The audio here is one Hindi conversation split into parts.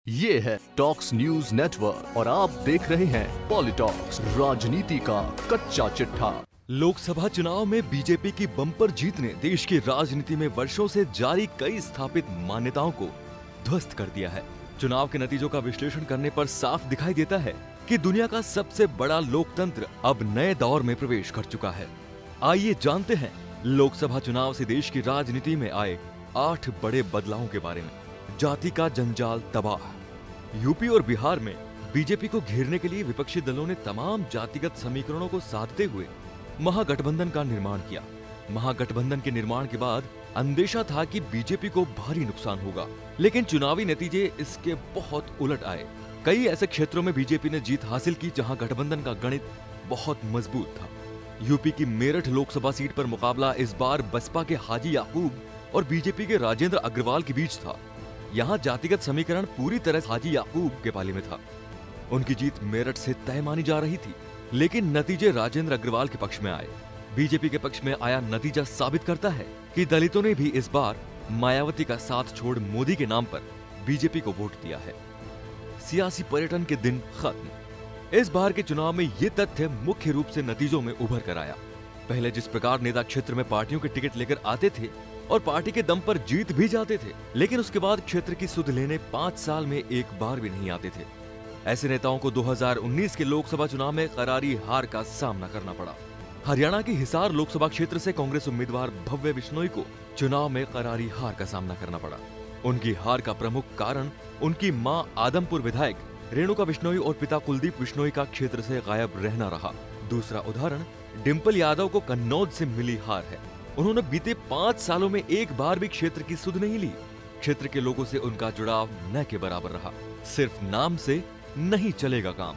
ये है टॉक्स न्यूज नेटवर्क और आप देख रहे हैं पॉलिटॉक्स, राजनीति का कच्चा चिट्ठा। लोकसभा चुनाव में बीजेपी की बम्पर जीत ने देश की राजनीति में वर्षों से जारी कई स्थापित मान्यताओं को ध्वस्त कर दिया है। चुनाव के नतीजों का विश्लेषण करने पर साफ दिखाई देता है कि दुनिया का सबसे बड़ा लोकतंत्र अब नए दौर में प्रवेश कर चुका है। आइए जानते हैं लोकसभा चुनाव से देश की राजनीति में आए 8 बड़े बदलावों के बारे में। जाति का जंजाल तबाह। यूपी और बिहार में बीजेपी को घेरने के लिए विपक्षी दलों ने तमाम जातिगत समीकरणों को साधते हुए महागठबंधन का निर्माण किया। महागठबंधन के निर्माण के बाद अंदेशा था कि बीजेपी को भारी नुकसान होगा, लेकिन चुनावी नतीजे इसके बहुत उलट आए। कई ऐसे क्षेत्रों में बीजेपी ने जीत हासिल की जहां गठबंधन का गणित बहुत मजबूत था। यूपी की मेरठ लोकसभा सीट पर मुकाबला इस बार बसपा के हाजी याकूब और बीजेपी के राजेंद्र अग्रवाल के बीच था। यहाँ जातिगत समीकरण पूरी तरह हाजी याकूब के पाले में था। उनकी जीत मेरठ से तय मानी जा रही थी, लेकिन नतीजे राजेंद्र अग्रवाल के पक्ष में आए। बीजेपी के पक्ष में आया नतीजा साबित करता है कि दलितों ने भी इस बार मायावती का साथ छोड़ मोदी के नाम पर बीजेपी को वोट दिया है। सियासी पर्यटन के दिन खत्म। इस बार के चुनाव में ये तथ्य मुख्य रूप से नतीजों में उभर कर आया। पहले जिस प्रकार नेता क्षेत्र में पार्टियों के टिकट लेकर आते थे और पार्टी के दम पर जीत भी जाते थे, लेकिन उसके बाद क्षेत्र की सुध लेने 5 साल में एक बार भी नहीं आते थे। ऐसे नेताओं को 2019 के लोकसभा चुनाव में करारी हार का सामना करना पड़ा। हरियाणा के हिसार लोकसभा क्षेत्र से कांग्रेस उम्मीदवार भव्य बिश्नोई को चुनाव में करारी हार का सामना करना पड़ा। उनकी हार का प्रमुख कारण उनकी मां आदमपुर विधायक रेणुका बिश्नोई और पिता कुलदीप बिश्नोई का क्षेत्र से गायब रहना रहा। दूसरा उदाहरण डिंपल यादव को कन्नौज से मिली हार है। उन्होंने बीते 5 सालों में एक बार भी क्षेत्र की सुध नहीं ली। क्षेत्र के लोगों से उनका जुड़ाव न के बराबर रहा। सिर्फ नाम से नहीं चलेगा काम।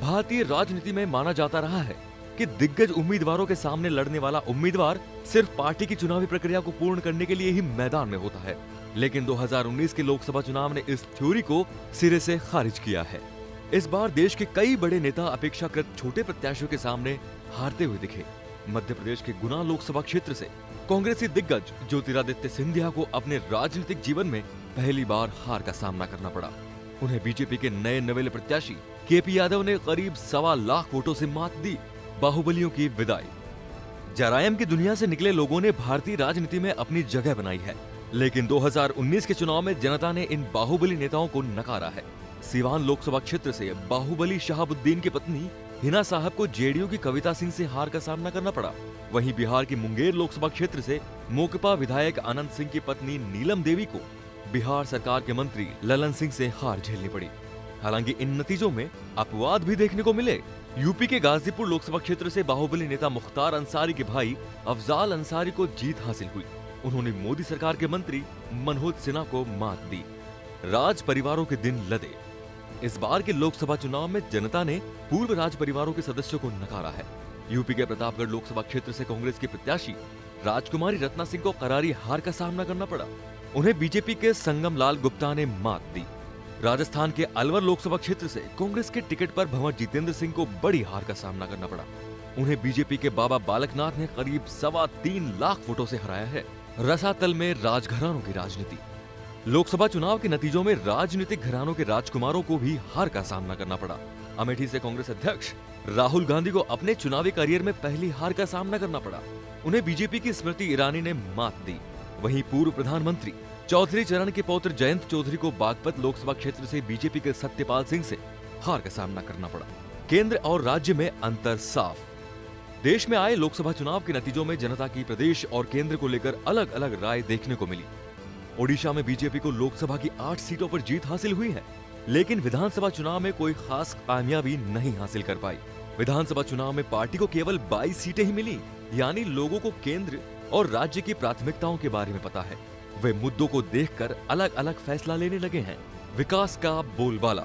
भारतीय राजनीति में माना जाता रहा है कि दिग्गज उम्मीदवारों के सामने लड़ने वाला उम्मीदवार सिर्फ पार्टी की चुनावी प्रक्रिया को पूर्ण करने के लिए ही मैदान में होता है। लेकिन 2019 के लोकसभा चुनाव ने इस थ्योरी को सिरे से खारिज किया है। इस बार देश के कई बड़े नेता अपेक्षाकृत छोटे प्रत्याशियों के सामने हारते हुए दिखे। मध्य प्रदेश के गुना लोकसभा क्षेत्र से कांग्रेसी दिग्गज ज्योतिरादित्य सिंधिया को अपने राजनीतिक जीवन में पहली बार हार का सामना करना पड़ा। उन्हें बीजेपी के नए नवेले प्रत्याशी केपी यादव ने करीब 1.25 लाख वोटों से मात दी। बाहुबलियों की विदाई। जरायम की दुनिया से निकले लोगों ने भारतीय राजनीति में अपनी जगह बनाई है, लेकिन 2019 के चुनाव में जनता ने इन बाहुबली नेताओं को नकारा है। सीवान लोकसभा क्षेत्र से बाहुबली शहाबुद्दीन की पत्नी हिना साहब को जेडीयू की कविता सिंह से हार का सामना करना पड़ा। वहीं बिहार की मुंगेर लोकसभा क्षेत्र से मोकपा विधायक आनंद सिंह की पत्नी नीलम देवी को बिहार सरकार के मंत्री ललन सिंह से हार झेलनी पड़ी। हालांकि इन नतीजों में अपवाद भी देखने को मिले। यूपी के गाजीपुर लोकसभा क्षेत्र से बाहुबली नेता मुख्तार अंसारी के भाई अफजाल अंसारी को जीत हासिल हुई। उन्होंने मोदी सरकार के मंत्री मनोज सिन्हा को मात दी। राज परिवारों के दिन लदे। इस बार के लोकसभा चुनाव में जनता ने पूर्व राज परिवारों के सदस्यों को नकारा है। यूपी के प्रतापगढ़ लोकसभा क्षेत्र से कांग्रेस के प्रत्याशी राजकुमारी रत्ना सिंह को करारी हार का सामना करना पड़ा। उन्हें बीजेपी के संगम लाल गुप्ता ने मात दी। राजस्थान के अलवर लोकसभा क्षेत्र से कांग्रेस के टिकट पर भंवर जितेंद्र सिंह को बड़ी हार का सामना करना पड़ा। उन्हें बीजेपी के बाबा बालकनाथ ने करीब 3.25 लाख वोटों से हराया है। रसातल में राजघरानों की राजनीति। लोकसभा चुनाव के नतीजों में राजनीतिक घरानों के राजकुमारों को भी हार का सामना करना पड़ा। अमेठी से कांग्रेस अध्यक्ष राहुल गांधी को अपने चुनावी करियर में पहली हार का सामना करना पड़ा। उन्हें बीजेपी की स्मृति ईरानी ने मात दी। वहीं पूर्व प्रधानमंत्री चौधरी चरण के पौत्र जयंत चौधरी को बागपत लोकसभा क्षेत्र से बीजेपी के सत्यपाल सिंह से हार का सामना करना पड़ा। केंद्र और राज्य में अंतर साफ। देश में आए लोकसभा चुनाव के नतीजों में जनता की प्रदेश और केंद्र को लेकर अलग अलग राय देखने को मिली। ओडिशा में बीजेपी को लोकसभा की 8 सीटों पर जीत हासिल हुई है, लेकिन विधानसभा चुनाव में कोई खास कामयाबी नहीं हासिल कर पाई। विधानसभा चुनाव में पार्टी को केवल 22 सीटें ही मिली, यानी लोगों को केंद्र और राज्य की प्राथमिकताओं के बारे में पता है। वे मुद्दों को देखकर अलग अलग फैसला लेने लगे हैं। विकास का बोलबाला।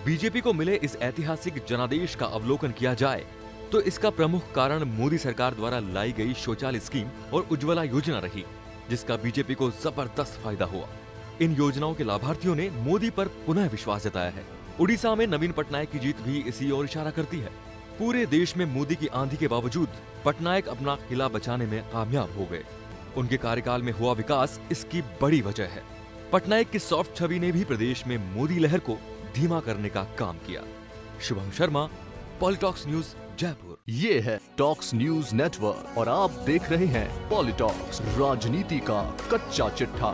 बीजेपी को मिले इस ऐतिहासिक जनादेश का अवलोकन किया जाए तो इसका प्रमुख कारण मोदी सरकार द्वारा लाई गई शौचालय स्कीम और उज्ज्वला योजना रही, जिसका बीजेपी को जबरदस्त फायदा हुआ। इन योजनाओं के लाभार्थियों ने मोदी पर पुनः विश्वास जताया है। उड़ीसा में नवीन पटनायक की जीत भी इसी ओर इशारा करती है। पूरे देश में मोदी की आंधी के बावजूद पटनायक अपना किला बचाने में कामयाब हो गए। उनके कार्यकाल में हुआ विकास इसकी बड़ी वजह है। पटनायक की सॉफ्ट छवि ने भी प्रदेश में मोदी लहर को धीमा करने का काम किया। शुभम शर्मा, पॉलिटॉक्स न्यूज, जयपुर। ये है टॉक्स न्यूज नेटवर्क और आप देख रहे हैं पॉलिटॉक्स, राजनीति का कच्चा चिट्ठा।